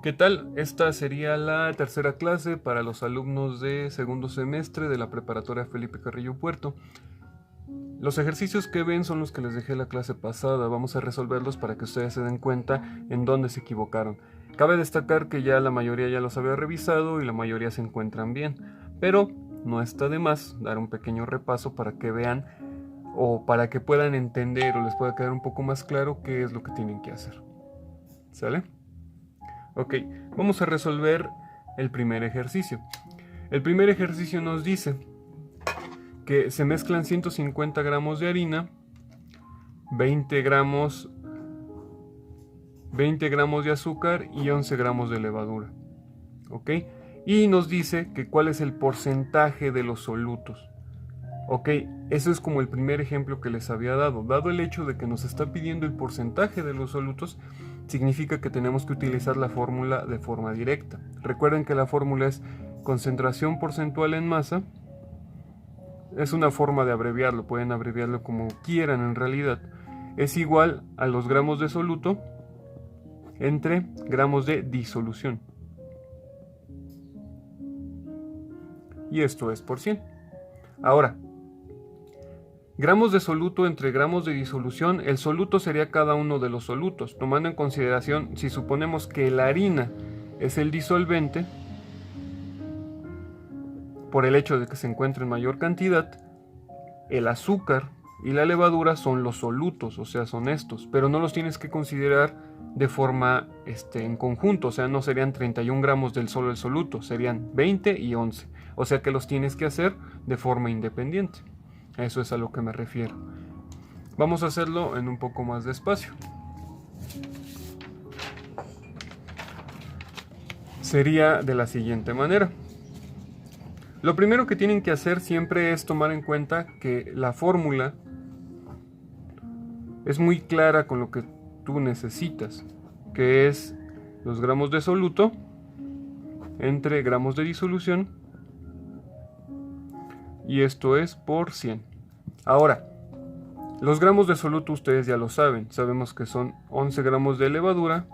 ¿Qué tal? Esta sería la tercera clase para los alumnos de segundo semestre de la preparatoria Felipe Carrillo Puerto. Los ejercicios que ven son los que les dejé la clase pasada. Vamos a resolverlos para que ustedes se den cuenta en dónde se equivocaron. Cabe destacar que ya la mayoría ya los había revisado y la mayoría se encuentran bien, pero no está de más dar un pequeño repaso para que vean o para que puedan entender o les pueda quedar un poco más claro qué es lo que tienen que hacer. ¿Sale? Ok, vamos a resolver el primer ejercicio. El primer ejercicio nos dice que se mezclan 150 gramos de harina, 20 gramos de azúcar y 11 gramos de levadura. Ok, y nos dice que cuál es el porcentaje de los solutos. Ok, eso es como el primer ejemplo que les había dado. Dado el hecho de que nos está pidiendo el porcentaje de los solutos, significa que tenemos que utilizar la fórmula de forma directa. Recuerden que la fórmula es concentración porcentual en masa. Es una forma de abreviarlo, pueden abreviarlo como quieran en realidad. Es igual a los gramos de soluto entre gramos de disolución. Y esto es por 100. Ahora, gramos de soluto entre gramos de disolución, el soluto sería cada uno de los solutos, tomando en consideración si suponemos que la harina es el disolvente, por el hecho de que se encuentra en mayor cantidad, el azúcar y la levadura son los solutos, o sea, son estos, pero no los tienes que considerar de forma en conjunto, o sea, no serían 31 gramos del solo el soluto, serían 20 y 11, o sea que los tienes que hacer de forma independiente. Eso es a lo que me refiero. Vamos a hacerlo en un poco más de espacio. Sería de la siguiente manera. Lo primero que tienen que hacer siempre es tomar en cuenta que la fórmula es muy clara con lo que tú necesitas, que es los gramos de soluto entre gramos de disolución, y esto es por 100. Ahora, los gramos de soluto ustedes ya lo saben, sabemos que son 11 gramos de levadura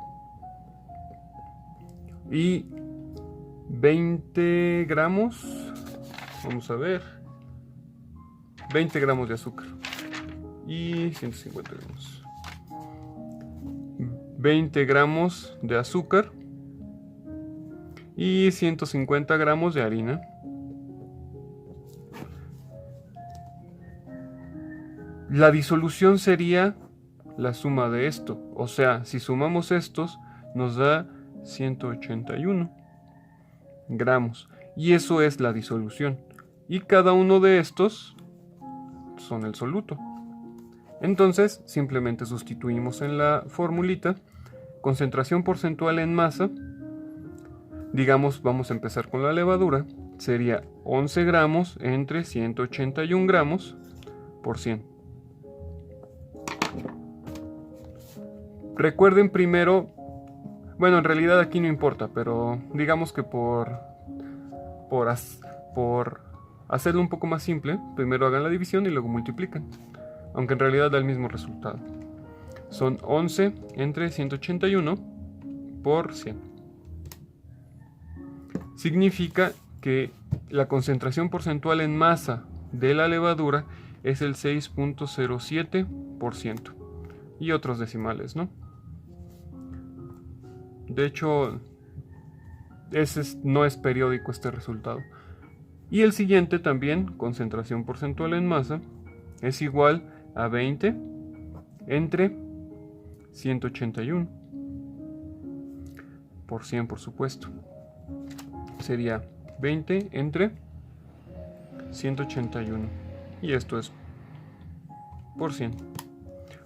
y 20 gramos, vamos a ver, 20 gramos de azúcar y 150 gramos. 20 gramos de azúcar y 150 gramos de harina. La disolución sería la suma de esto, o sea, si sumamos estos nos da 181 gramos, y eso es la disolución, y cada uno de estos son el soluto. Entonces simplemente sustituimos en la formulita concentración porcentual en masa. Digamos, vamos a empezar con la levadura, sería 11 gramos entre 181 gramos por 100. Recuerden primero, bueno, en realidad aquí no importa, pero digamos que por hacerlo un poco más simple, primero hagan la división y luego multiplican, aunque en realidad da el mismo resultado. Son 11 entre 181 por 100. Significa que la concentración porcentual en masa de la levadura es el 6.07%. Y otros decimales, ¿no? De hecho, no es periódico este resultado. Y el siguiente también, concentración porcentual en masa, es igual a 20 entre 181 por 100, por supuesto. Sería 20 entre 181. Y esto es por 100.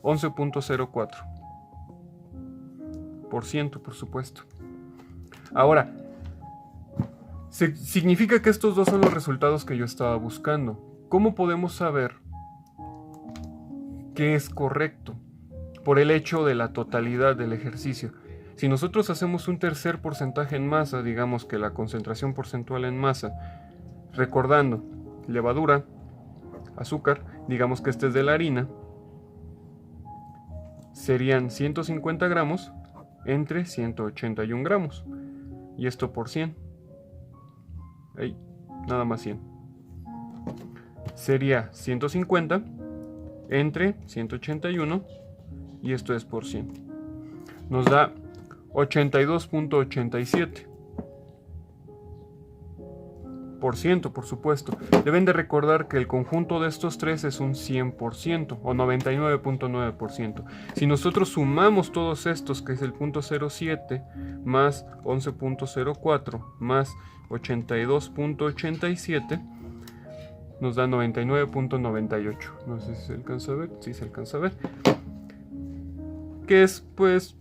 11.04%, por supuesto. Ahora, significa que estos dos son los resultados que yo estaba buscando. ¿Cómo podemos saber qué es correcto? Por el hecho de la totalidad del ejercicio. Si nosotros hacemos un tercer porcentaje en masa, digamos que la concentración porcentual en masa, recordando levadura, azúcar, digamos que este es de la harina, serían 150 gramos entre 181 gramos. Y esto por 100. Ahí, nada más 100. Sería 150 entre 181 y esto es por 100. Nos da 82.87%, por supuesto. Deben de recordar que el conjunto de estos tres es un 100% o 99.9%. Si nosotros sumamos todos estos, que es el 0.07 más 11.04 más 82.87, nos da 99.98. No sé si se alcanza a ver. Sí se alcanza a ver. Que es pues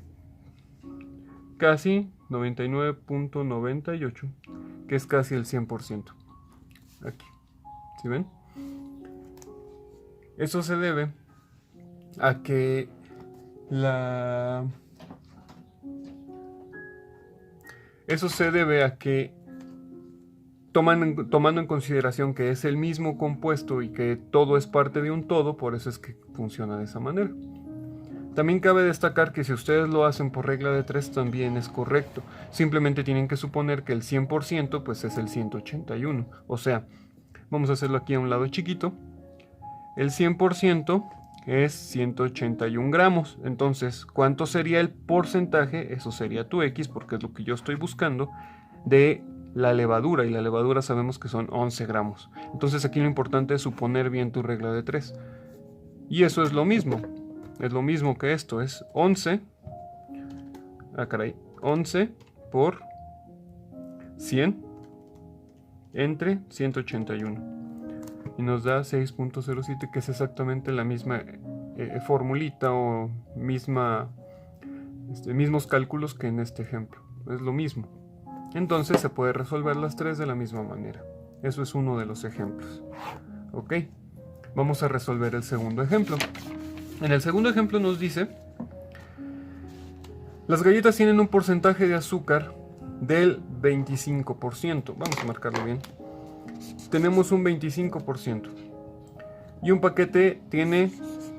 casi 99.98, que es casi el 100%. Aquí, ¿sí ven? Eso se debe a que tomando en consideración que es el mismo compuesto y que todo es parte de un todo, por eso es que funciona de esa manera. También cabe destacar que si ustedes lo hacen por regla de 3 también es correcto. Simplemente tienen que suponer que el 100% pues es el 181. O sea, vamos a hacerlo aquí a un lado chiquito. El 100% es 181 gramos. Entonces, ¿cuánto sería el porcentaje? Eso sería tu X, porque es lo que yo estoy buscando, de la levadura. Y la levadura sabemos que son 11 gramos. Entonces aquí lo importante es suponer bien tu regla de 3. Y eso es lo mismo. Es lo mismo que esto, es 11, 11 por 100 entre 181. Y nos da 6.07, que es exactamente la misma formulita o mismos cálculos que en este ejemplo. Es lo mismo. Entonces se puede resolver las tres de la misma manera. Eso es uno de los ejemplos. Ok, vamos a resolver el segundo ejemplo. En el segundo ejemplo nos dice: las galletas tienen un porcentaje de azúcar del 25%. Vamos a marcarlo bien. Tenemos un 25%. Y un paquete tiene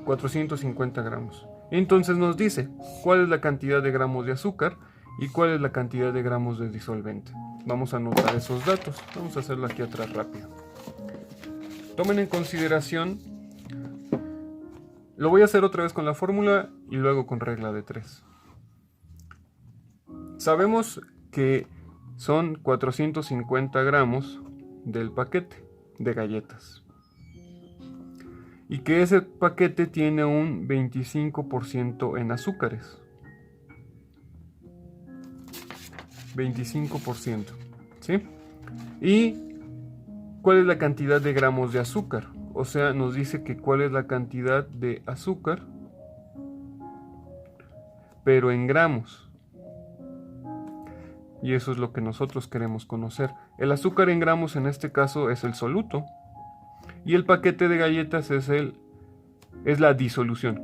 450 gramos. Entonces nos dice cuál es la cantidad de gramos de azúcar y cuál es la cantidad de gramos de disolvente. Vamos a anotar esos datos. Vamos a hacerlo aquí atrás rápido. Tomen en consideración. Lo voy a hacer otra vez con la fórmula y luego con regla de 3. Sabemos que son 450 gramos del paquete de galletas. Y que ese paquete tiene un 25% en azúcares. 25%. ¿Sí? ¿Y cuál es la cantidad de gramos de azúcar? O sea, nos dice que cuál es la cantidad de azúcar, pero en gramos. Y eso es lo que nosotros queremos conocer. El azúcar en gramos en este caso es el soluto. Y el paquete de galletas es la disolución.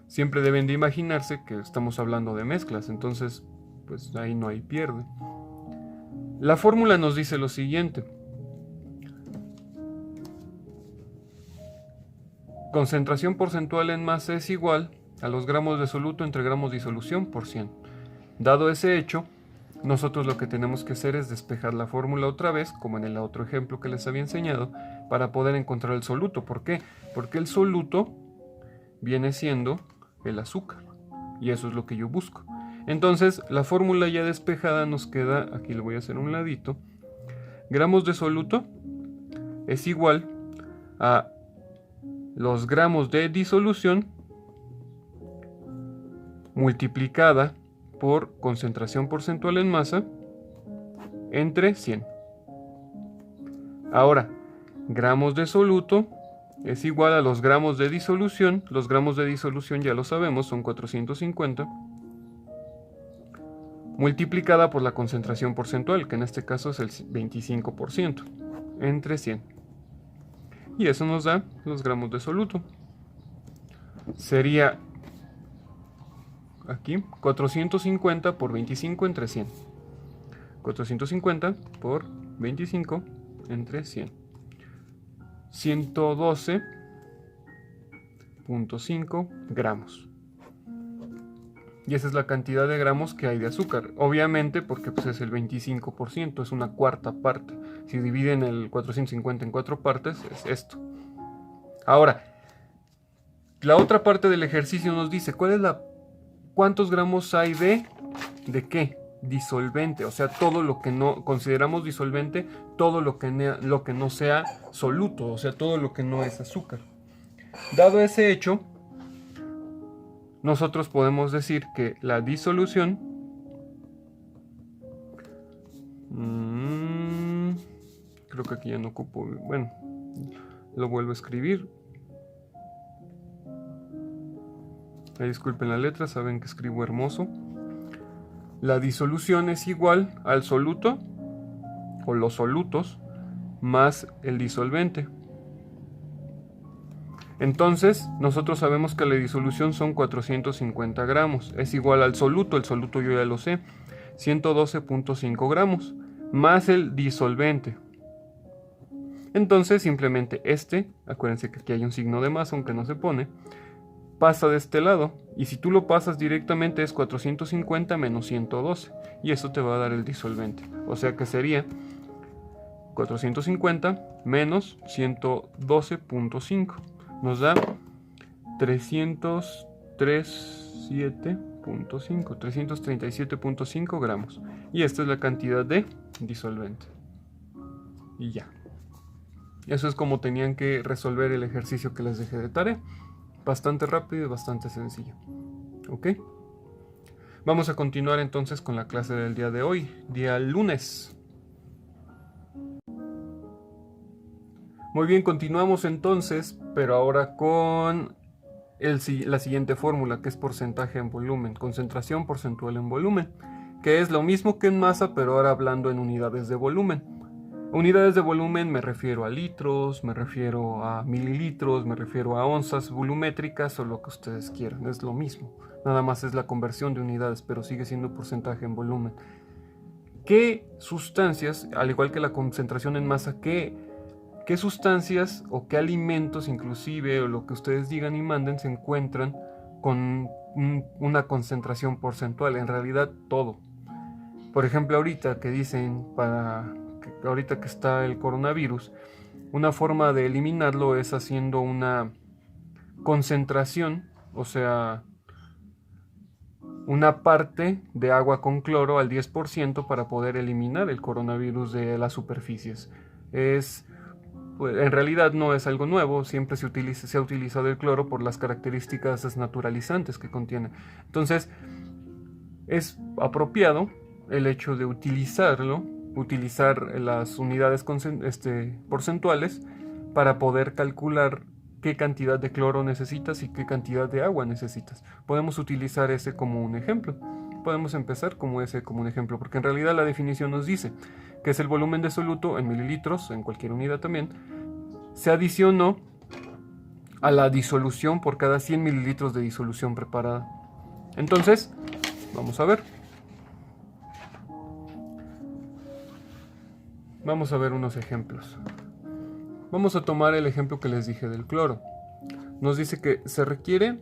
Siempre deben de imaginarse que estamos hablando de mezclas, entonces pues ahí no hay pierde. La fórmula nos dice lo siguiente: concentración porcentual en masa es igual a los gramos de soluto entre gramos de disolución por 100. Dado ese hecho, nosotros lo que tenemos que hacer es despejar la fórmula otra vez, como en el otro ejemplo que les había enseñado, para poder encontrar el soluto. ¿Por qué? Porque el soluto viene siendo el azúcar, y eso es lo que yo busco. Entonces, la fórmula ya despejada nos queda, aquí lo voy a hacer a un ladito, gramos de soluto es igual a los gramos de disolución multiplicada por concentración porcentual en masa entre 100. Ahora, gramos de soluto es igual a los gramos de disolución. Los gramos de disolución ya lo sabemos, son 450, multiplicada por la concentración porcentual, que en este caso es el 25%, entre 100. Y eso nos da los gramos de soluto. Sería aquí 450 por 25 entre 100. 450 por 25 entre 100. 112.5 gramos. y esa es la cantidad de gramos que hay de azúcar. Obviamente porque pues, es el 25%, es una cuarta parte. Si dividen el 450 en 4 partes, es esto. Ahora, la otra parte del ejercicio nos dice cuántos gramos hay ¿de qué? Disolvente, o sea, todo lo que no consideramos disolvente, todo lo que no sea soluto, o sea, todo lo que no es azúcar. Dado ese hecho, nosotros podemos decir que la disolución creo que aquí ya no ocupo, bueno, lo vuelvo a escribir. Disculpen la letra, saben que escribo hermoso. La disolución es igual al soluto o los solutos más el disolvente. Entonces, nosotros sabemos que la disolución son 450 gramos. Es igual al soluto, el soluto yo ya lo sé, 112.5 gramos, más el disolvente. Entonces, simplemente acuérdense que aquí hay un signo de más, aunque no se pone, pasa de este lado. Y si tú lo pasas directamente es 450 menos 112. Y eso te va a dar el disolvente. O sea que sería 450 menos 112.5. Nos da 337.5 gramos. Y esta es la cantidad de disolvente. Y ya. Eso es como tenían que resolver el ejercicio que les dejé de tarea. Bastante rápido y bastante sencillo. ¿Ok? Vamos a continuar entonces con la clase del día de hoy, día lunes. Muy bien, continuamos entonces, pero ahora con la siguiente fórmula, que es porcentaje en volumen, concentración porcentual en volumen, que es lo mismo que en masa, pero ahora hablando en unidades de volumen. Unidades de volumen me refiero a litros, me refiero a mililitros, me refiero a onzas volumétricas o lo que ustedes quieran, es lo mismo. Nada más es la conversión de unidades, pero sigue siendo porcentaje en volumen. ¿Qué sustancias, al igual que la concentración en masa, qué sustancias o qué alimentos inclusive o lo que ustedes digan y manden se encuentran con una concentración porcentual? En realidad todo. Por ejemplo, ahorita que dicen ahorita que está el coronavirus, una forma de eliminarlo es haciendo una concentración, o sea, una parte de agua con cloro al 10% para poder eliminar el coronavirus de las superficies. Pues, en realidad no es algo nuevo, siempre se ha utilizado el cloro por las características desnaturalizantes que contiene. Entonces, es apropiado el hecho de utilizar las unidades porcentuales para poder calcular qué cantidad de cloro necesitas y qué cantidad de agua necesitas. Podemos utilizar ese como un ejemplo. Podemos empezar como un ejemplo, porque en realidad la definición nos dice que es el volumen de soluto en mililitros, en cualquier unidad también, se adicionó a la disolución por cada 100 mililitros de disolución preparada. Entonces, vamos a ver. Vamos a ver unos ejemplos. Vamos a tomar el ejemplo que les dije del cloro. Nos dice que se requiere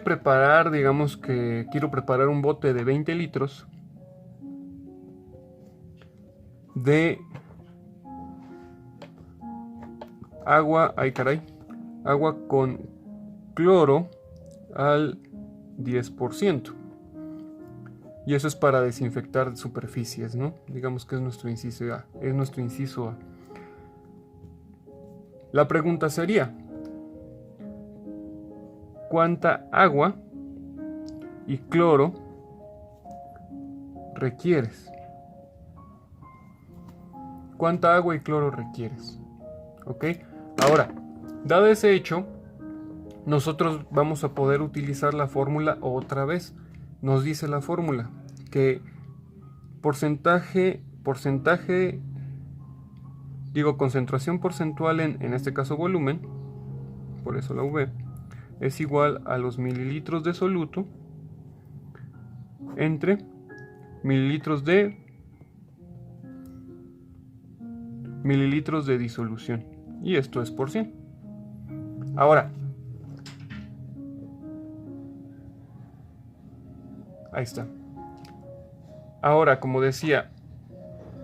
preparar, digamos que quiero preparar un bote de 20 litros de agua, agua con cloro al 10%. Y eso es para desinfectar superficies, ¿no? Digamos que es nuestro inciso A. La pregunta sería: ¿cuánta agua y cloro requieres? ¿Cuánta agua y cloro requieres? ¿Ok? Ahora, dado ese hecho, nosotros vamos a poder utilizar la fórmula otra vez. Nos dice la fórmula que concentración porcentual en este caso volumen, por eso la V, es igual a los mililitros de soluto entre mililitros de mililitros de disolución. Y esto es por 100. Ahora, ahí está. Ahora, como decía,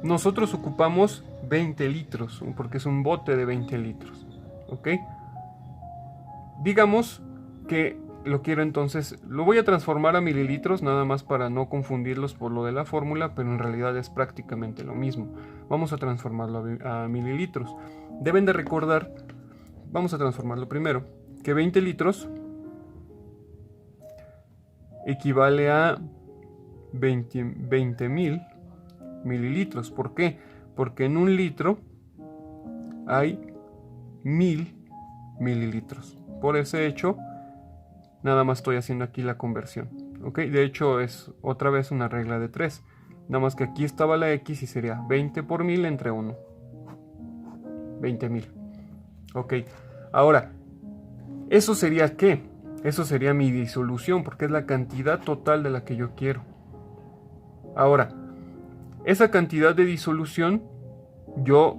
nosotros ocupamos 20 litros, porque es un bote de 20 litros. ¿Ok? Digamos que lo quiero entonces, lo voy a transformar a mililitros, nada más para no confundirlos por lo de la fórmula, pero en realidad es prácticamente lo mismo. Vamos a transformarlo a mililitros. Deben de recordar, vamos a transformarlo primero, que 20 litros equivale a 20.000 mililitros. ¿Por qué? Porque en un litro hay 1000 mililitros. Por ese hecho, nada más estoy haciendo aquí la conversión. ¿Ok? De hecho, es otra vez una regla de 3. Nada más que aquí estaba la X y sería 20 por 1000 entre 1. 20.000. Ok. Ahora, ¿eso sería qué? Eso sería mi disolución, porque es la cantidad total de la que yo quiero. Ahora, esa cantidad de disolución yo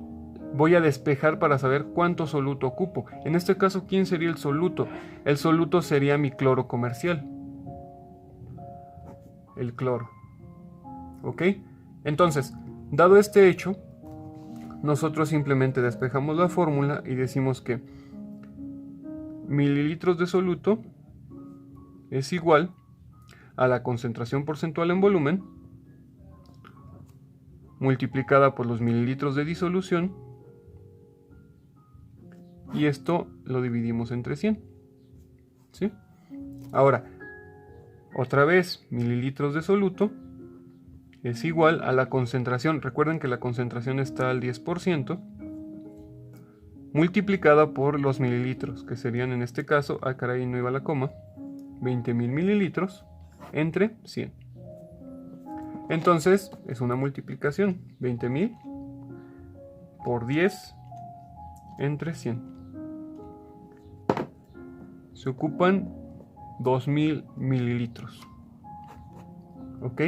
voy a despejar para saber cuánto soluto ocupo. En este caso, ¿quién sería el soluto? El soluto sería mi cloro comercial. El cloro. ¿Ok? Entonces, dado este hecho, nosotros simplemente despejamos la fórmula y decimos que mililitros de soluto es igual a la concentración porcentual en volumen multiplicada por los mililitros de disolución, y esto lo dividimos entre 100. ¿Sí? Ahora, otra vez, mililitros de soluto es igual a la concentración. Recuerden que la concentración está al 10%, multiplicada por los mililitros, que serían en este caso, caray, no iba la coma, 20.000 mililitros entre 100. Entonces, es una multiplicación, 20.000 por 10 entre 100. Se ocupan 2.000 mililitros. ¿Ok?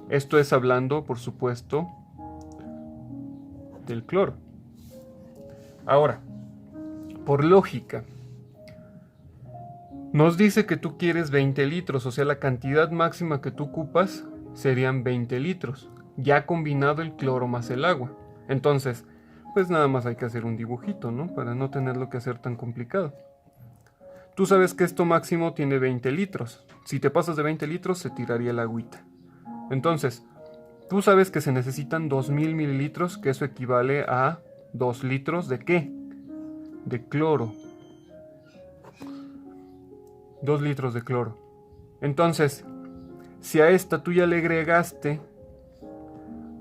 Esto es hablando, por supuesto, del cloro. Ahora, por lógica, nos dice que tú quieres 20 litros, o sea, la cantidad máxima que tú ocupas serían 20 litros, ya combinado el cloro más el agua. Entonces, pues nada más hay que hacer un dibujito, ¿no? Para no tenerlo que hacer tan complicado. Tú sabes que esto máximo tiene 20 litros. Si te pasas de 20 litros, se tiraría el agüita. Entonces, tú sabes que se necesitan 2.000 mililitros, que eso equivale a 2 litros de ¿qué? De cloro. 2 litros de cloro. Entonces, si a esta tú ya le agregaste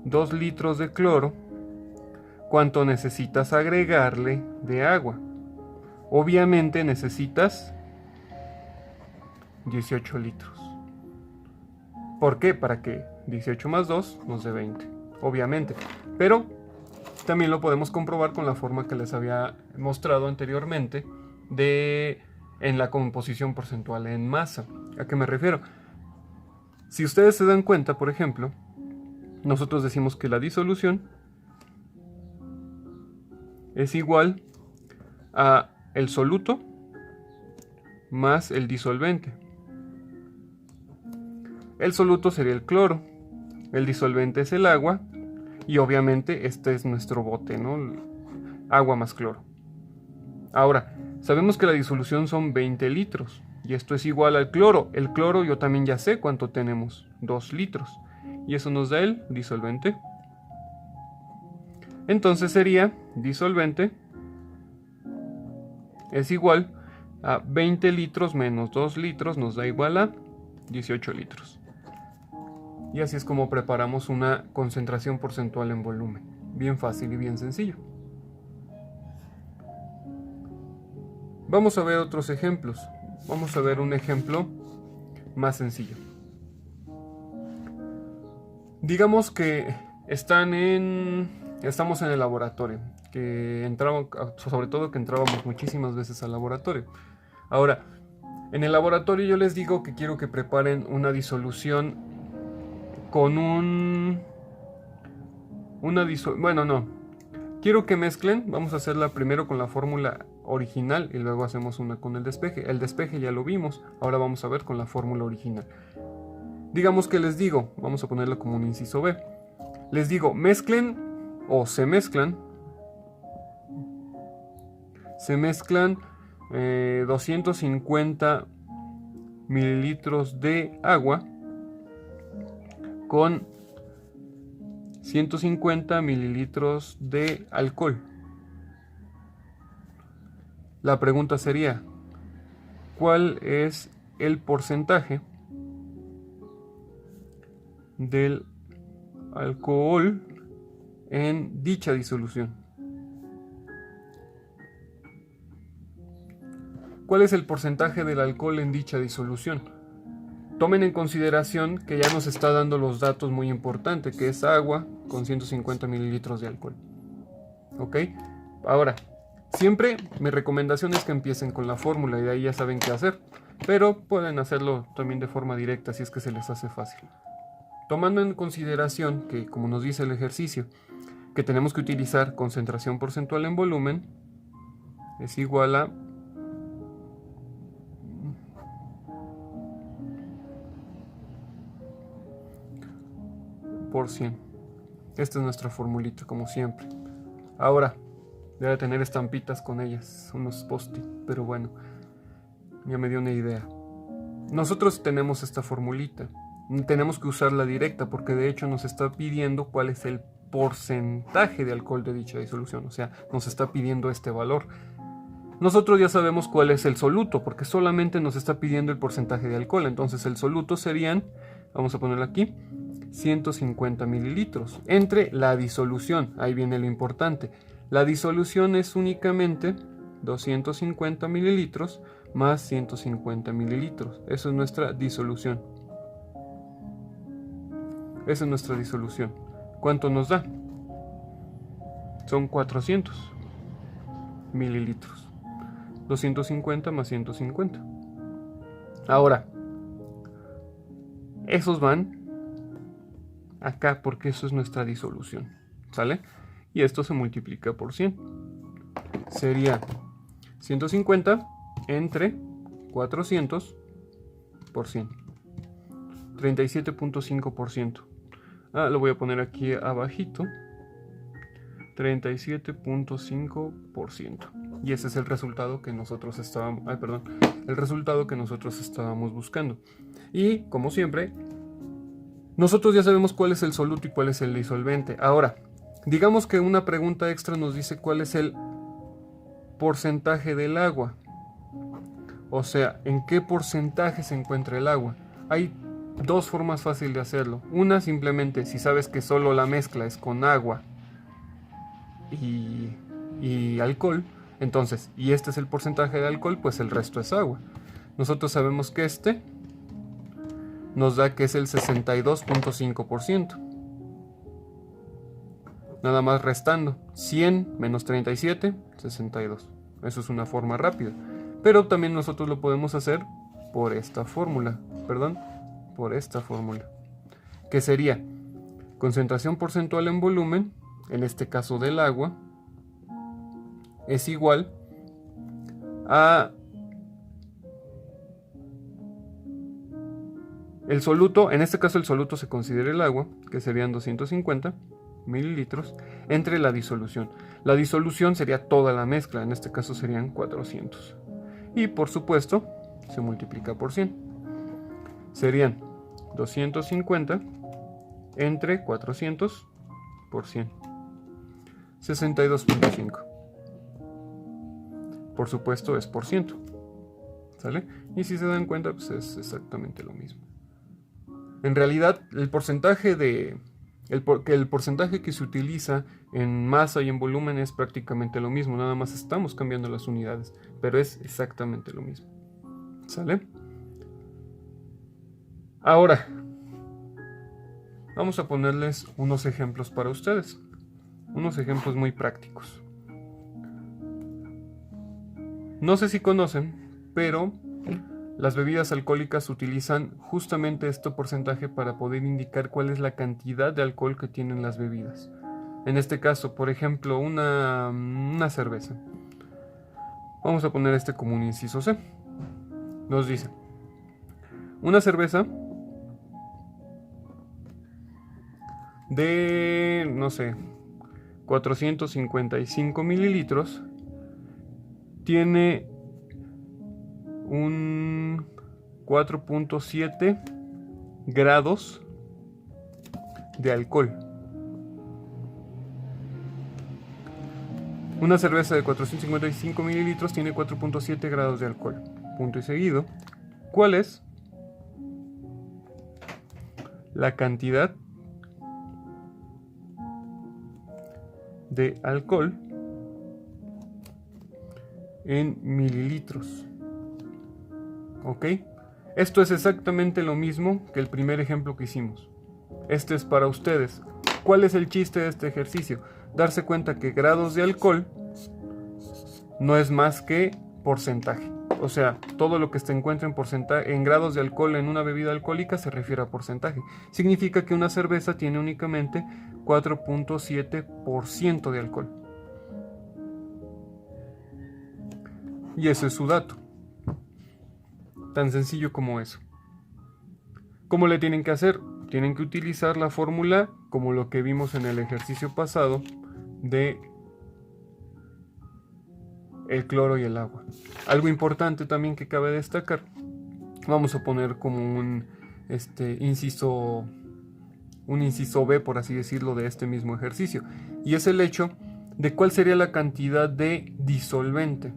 2 litros de cloro, ¿cuánto necesitas agregarle de agua? Obviamente necesitas 18 litros. ¿Por qué? Para que 18 más 2 nos dé 20, obviamente. Pero también lo podemos comprobar con la forma que les había mostrado anteriormente en la composición porcentual en masa. ¿A qué me refiero? Si ustedes se dan cuenta, por ejemplo, nosotros decimos que la disolución es igual a el soluto más el disolvente. El soluto sería el cloro, el disolvente es el agua, y obviamente este es nuestro bote, ¿no? Agua más cloro. Ahora, sabemos que la disolución son 20 litros, y esto es igual al cloro. El cloro yo también ya sé cuánto tenemos, 2 litros, y eso nos da el disolvente. Entonces sería disolvente es igual a 20 litros menos 2 litros nos da igual a 18 litros. Y así es como preparamos una concentración porcentual en volumen. Bien fácil y bien sencillo. Vamos a ver otros ejemplos. Vamos a ver un ejemplo más sencillo. Digamos que estamos en el laboratorio, sobre todo que entrábamos muchísimas veces al laboratorio. Ahora, en el laboratorio yo les digo que quiero que preparen una disolución con quiero Quiero que mezclen, vamos a hacerla primero con la fórmula original y luego hacemos una con el despeje. El despeje ya lo vimos, ahora vamos a ver con la fórmula original. Digamos que les digo, vamos a ponerlo como un inciso B. Les digo, mezclen o se mezclan 250 mililitros de agua con 150 mililitros de alcohol. La pregunta sería, ¿cuál es el porcentaje del alcohol en dicha disolución? ¿Cuál es el porcentaje del alcohol en dicha disolución? Tomen en consideración que ya nos está dando los datos muy importantes, que es agua con 150 mililitros de alcohol. ¿Ok? Ahora, siempre mi recomendación es que empiecen con la fórmula y de ahí ya saben qué hacer. Pero pueden hacerlo también de forma directa si es que se les hace fácil. Tomando en consideración que, como nos dice el ejercicio, que tenemos que utilizar concentración porcentual en volumen, es igual a por 100. Esta es nuestra formulita, como siempre. Ahora, debe tener estampitas con ellas, unos post-it, pero bueno, ya me dio una idea. Nosotros tenemos esta formulita, tenemos que usarla directa porque de hecho nos está pidiendo cuál es el porcentaje de alcohol de dicha disolución, o sea, nos está pidiendo este valor. Nosotros ya sabemos cuál es el soluto porque solamente nos está pidiendo el porcentaje de alcohol, entonces el soluto serían, vamos a ponerlo aquí, 150 mililitros entre la disolución. Ahí viene lo importante, la disolución es únicamente 250 mililitros más 150 mililitros. Eso es nuestra disolución. Esa es nuestra disolución. ¿Cuánto nos da? Son 400 mililitros. 250 más 150. Ahora, esos van acá porque eso es nuestra disolución, ¿sale? Y esto se multiplica por 100. Sería 150 entre 400 por 100. 37.5%. Lo voy a poner aquí abajito. 37.5%. Y ese es el resultado que nosotros estábamos, el resultado que nosotros estábamos buscando. Y como siempre, nosotros ya sabemos cuál es el soluto y cuál es el disolvente. Ahora, digamos que una pregunta extra nos dice cuál es el porcentaje del agua. O sea, ¿en qué porcentaje se encuentra el agua? Hay dos formas fáciles de hacerlo. Una, simplemente, si sabes que solo la mezcla es con agua y alcohol, entonces, y este es el porcentaje de alcohol, pues el resto es agua. Nosotros sabemos que este nos da que es el 62.5%. Nada más restando 100 menos 37, 62. Eso es una forma rápida. Pero también nosotros lo podemos hacer por esta fórmula, que sería concentración porcentual en volumen, en este caso del agua, es igual a el soluto, en este caso el soluto se considera el agua, que serían 250 mililitros, entre la disolución. La disolución sería toda la mezcla, en este caso serían 400. Y por supuesto, se multiplica por 100. Serían 250 entre 400 por 100. 62.5. Por supuesto es por ciento. ¿Sale? Y si se dan cuenta, pues es exactamente lo mismo. En realidad, el porcentaje que se utiliza en masa y en volumen es prácticamente lo mismo, nada más estamos cambiando las unidades, pero es exactamente lo mismo. ¿Sale? Ahora, vamos a ponerles unos ejemplos para ustedes, unos ejemplos muy prácticos. No sé si conocen, pero las bebidas alcohólicas utilizan justamente este porcentaje para poder indicar cuál es la cantidad de alcohol que tienen las bebidas. En este caso, por ejemplo, una cerveza. Vamos a poner este como un inciso C. Nos dice, una cerveza de, no sé, 455 mililitros tiene un 4.7 grados de alcohol. Una cerveza de 455 mililitros tiene 4.7 grados de alcohol. Punto y seguido. ¿Cuál es la cantidad de alcohol en mililitros? ¿Ok? Esto es exactamente lo mismo que el primer ejemplo que hicimos. Este es para ustedes. ¿Cuál es el chiste de este ejercicio? Darse cuenta que grados de alcohol no es más que porcentaje. O sea, todo lo que se encuentra en grados de alcohol en una bebida alcohólica se refiere a porcentaje. Significa que una cerveza tiene únicamente 4.7% de alcohol. Y ese es su dato. Tan sencillo como eso. ¿Cómo le tienen que hacer? Tienen que utilizar la fórmula como lo que vimos en el ejercicio pasado de el cloro y el agua. Algo importante también que cabe destacar, vamos a poner como un inciso B, por así decirlo, de este mismo ejercicio, y es el hecho de cuál sería la cantidad de disolvente.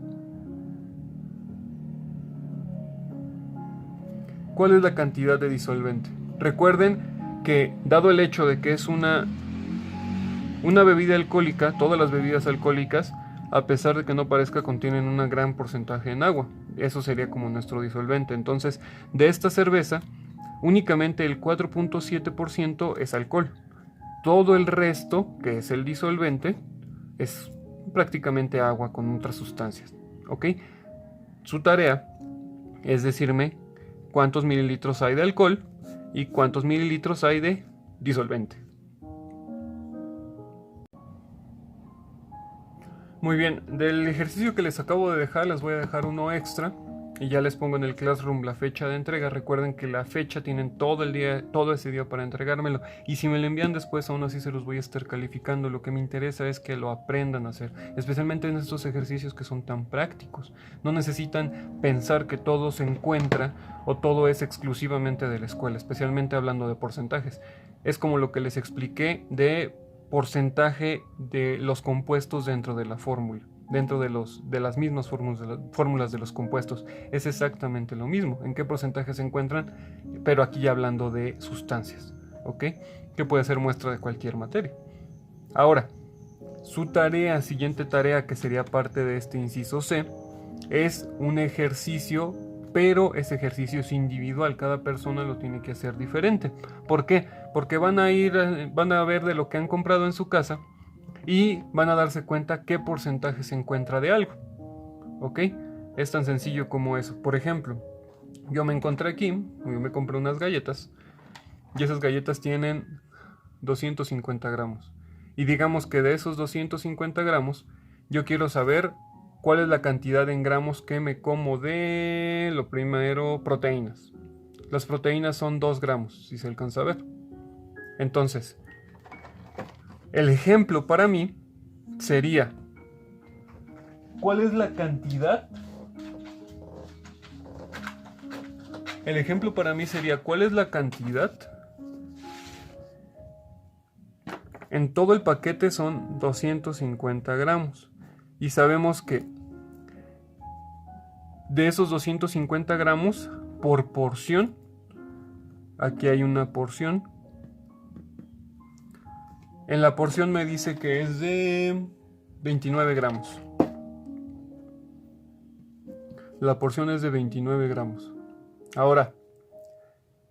¿Cuál es la cantidad de disolvente? Recuerden que, dado el hecho de que es una bebida alcohólica, todas las bebidas alcohólicas, a pesar de que no parezca, contienen un gran porcentaje en agua. Eso sería como nuestro disolvente. Entonces, de esta cerveza, únicamente el 4.7% es alcohol. Todo el resto, que es el disolvente, es prácticamente agua con otras sustancias. ¿Ok? Su tarea es decirme cuántos mililitros hay de alcohol y cuántos mililitros hay de disolvente. Muy bien, del ejercicio que les acabo de dejar, les voy a dejar uno extra y ya les pongo en el Classroom la fecha de entrega. Recuerden que la fecha tienen todo ese día para entregármelo, y si me lo envían después, aún así se los voy a estar calificando. Lo que me interesa es que lo aprendan a hacer, especialmente en estos ejercicios que son tan prácticos. No necesitan pensar que todo se encuentra o todo es exclusivamente de la escuela, especialmente hablando de porcentajes. Es como lo que les expliqué de porcentaje de los compuestos dentro de la fórmula, dentro de las mismas fórmulas de los compuestos. Es exactamente lo mismo, en qué porcentaje se encuentran, pero aquí ya hablando de sustancias, ¿ok? Que puede ser muestra de cualquier materia. Ahora, su siguiente tarea, que sería parte de este inciso C, es un ejercicio, pero ese ejercicio es individual, cada persona lo tiene que hacer diferente. ¿Por qué? Porque van a ver de lo que han comprado en su casa y van a darse cuenta qué porcentaje se encuentra de algo. ¿Ok? Es tan sencillo como eso. Por ejemplo, yo me compré unas galletas y esas galletas tienen 250 gramos. Y digamos que de esos 250 gramos, yo quiero saber cuál es la cantidad en gramos que me como de, lo primero, proteínas. Las proteínas son 2 gramos, si se alcanza a ver. Entonces, el ejemplo para mí sería, ¿cuál es la cantidad? El ejemplo para mí sería, ¿cuál es la cantidad? En todo el paquete son 250 gramos. Y sabemos que de esos 250 gramos por porción, aquí hay una porción. En la porción me dice que es de 29 gramos. La porción es de 29 gramos. Ahora,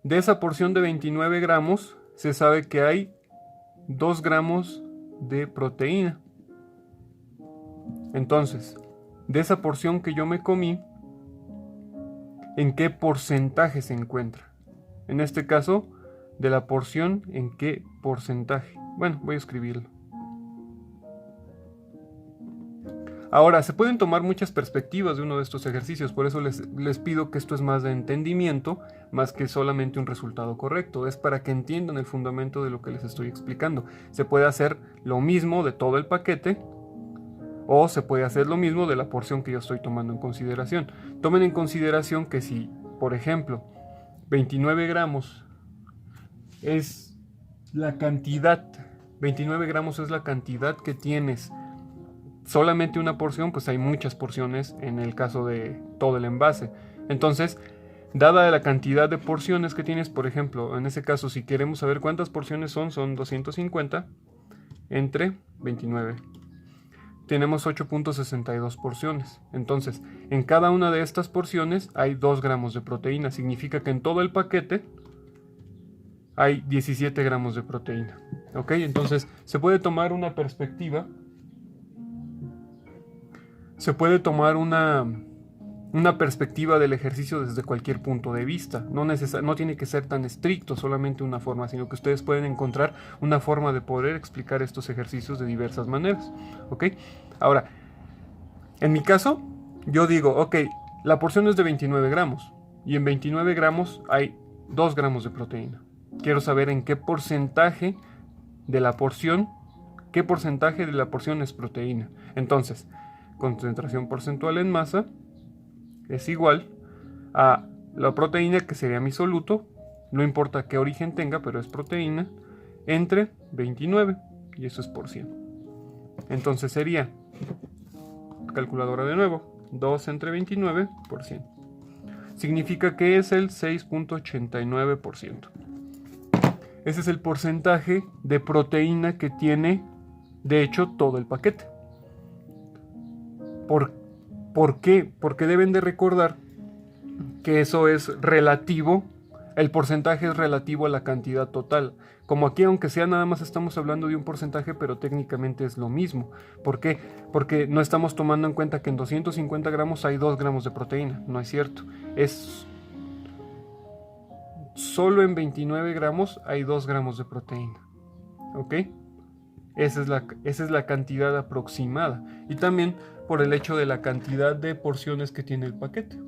de esa porción de 29 gramos, se sabe que hay 2 gramos de proteína. Entonces, de esa porción que yo me comí, ¿en qué porcentaje se encuentra? En este caso, de la porción, ¿en qué porcentaje? Bueno, voy a escribirlo. Ahora, se pueden tomar muchas perspectivas de uno de estos ejercicios, por eso les pido que esto es más de entendimiento, más que solamente un resultado correcto. Es para que entiendan el fundamento de lo que les estoy explicando. Se puede hacer lo mismo de todo el paquete, o se puede hacer lo mismo de la porción que yo estoy tomando en consideración. Tomen en consideración que si, por ejemplo, 29 gramos es la cantidad, 29 gramos es la cantidad que tienes solamente una porción, pues hay muchas porciones en el caso de todo el envase. Entonces, dada la cantidad de porciones que tienes, por ejemplo, en ese caso, si queremos saber cuántas porciones son 250 entre 29. Tenemos 8.62 porciones. Entonces, en cada una de estas porciones hay 2 gramos de proteína. Significa que en todo el paquete hay 17 gramos de proteína. ¿Ok? Entonces, se puede tomar una perspectiva. Se puede tomar una perspectiva del ejercicio desde cualquier punto de vista. No tiene que ser tan estricto, solamente una forma, sino que ustedes pueden encontrar una forma de poder explicar estos ejercicios de diversas maneras. ¿Ok? Ahora, en mi caso, yo digo, ok, la porción es de 29 gramos y en 29 gramos hay 2 gramos de proteína. Quiero saber en qué porcentaje de la porción es proteína. Entonces, concentración porcentual en masa es igual a la proteína, que sería mi soluto, no importa qué origen tenga, pero es proteína, entre 29, y eso es por 100. Entonces sería, calculadora de nuevo, 2 entre 29 por 100. Significa que es el 6.89%. Ese es el porcentaje de proteína que tiene, de hecho, todo el paquete. ¿Por qué? Porque deben de recordar que eso es relativo, el porcentaje es relativo a la cantidad total. Como aquí, aunque sea nada más estamos hablando de un porcentaje, pero técnicamente es lo mismo. ¿Por qué? Porque no estamos tomando en cuenta que en 250 gramos hay 2 gramos de proteína. No es cierto. Es solo en 29 gramos hay 2 gramos de proteína. ¿Ok? Esa es la cantidad aproximada. Y también por el hecho de la cantidad de porciones que tiene el paquete.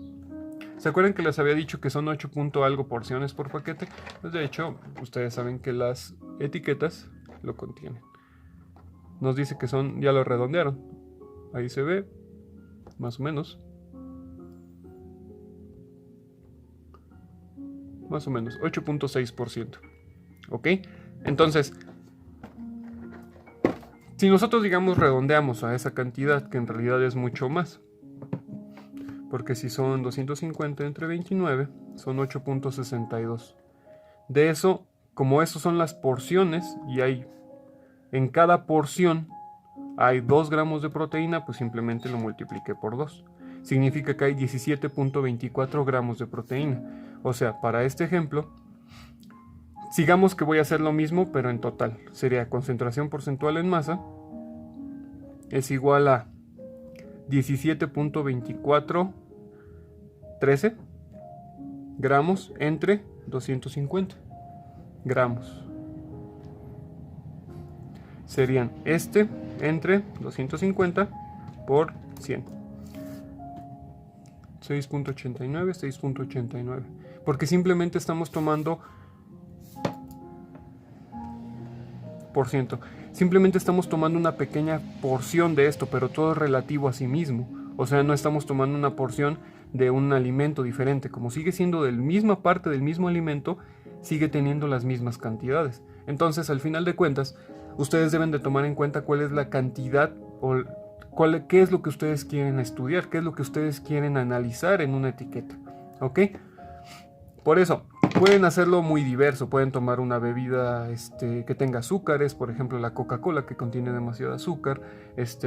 ¿Se acuerdan que les había dicho que son 8 punto algo porciones por paquete? Pues de hecho, ustedes saben que las etiquetas lo contienen. Nos dice que son, ya lo redondearon. Ahí se ve, más o menos. Más o menos, 8.6%. ¿Ok? Entonces, si nosotros, digamos, redondeamos a esa cantidad, que en realidad es mucho más, porque si son 250 entre 29, son 8.62. De eso, como esos son las porciones, y en cada porción hay 2 gramos de proteína, pues simplemente lo multipliqué por 2. Significa que hay 17.24 gramos de proteína. O sea, para este ejemplo, sigamos que voy a hacer lo mismo, pero en total. Sería concentración porcentual en masa es igual a 17.2413 gramos entre 250 gramos. Serían entre 250 por 100. 6.89. Porque simplemente estamos tomando por ciento. Simplemente estamos tomando una pequeña porción de esto, pero todo es relativo a sí mismo. O sea, no estamos tomando una porción de un alimento diferente. Como sigue siendo de la misma parte del mismo alimento, sigue teniendo las mismas cantidades. Entonces, al final de cuentas, ustedes deben de tomar en cuenta cuál es la cantidad o qué es lo que ustedes quieren estudiar, qué es lo que ustedes quieren analizar en una etiqueta. ¿Ok? Por eso, pueden hacerlo muy diverso. Pueden tomar una bebida que tenga azúcares, por ejemplo la Coca-Cola, que contiene demasiado azúcar.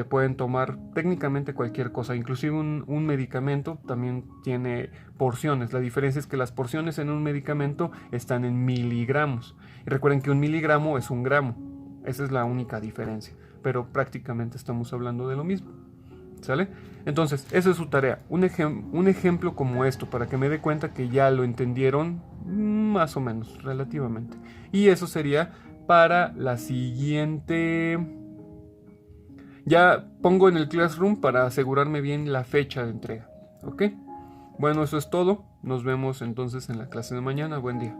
Pueden tomar técnicamente cualquier cosa, inclusive un medicamento también tiene porciones. La diferencia es que las porciones en un medicamento están en miligramos. Y recuerden que un miligramo es 1 gramo. Esa es la única diferencia, pero prácticamente estamos hablando de lo mismo. ¿Sale? Entonces, esa es su tarea. Un ejemplo como esto, para que me dé cuenta que ya lo entendieron más o menos, relativamente. Y eso sería para la siguiente Ya pongo en el Classroom para asegurarme bien la fecha de entrega. ¿Ok? Bueno, eso es todo. Nos vemos entonces en la clase de mañana. Buen día.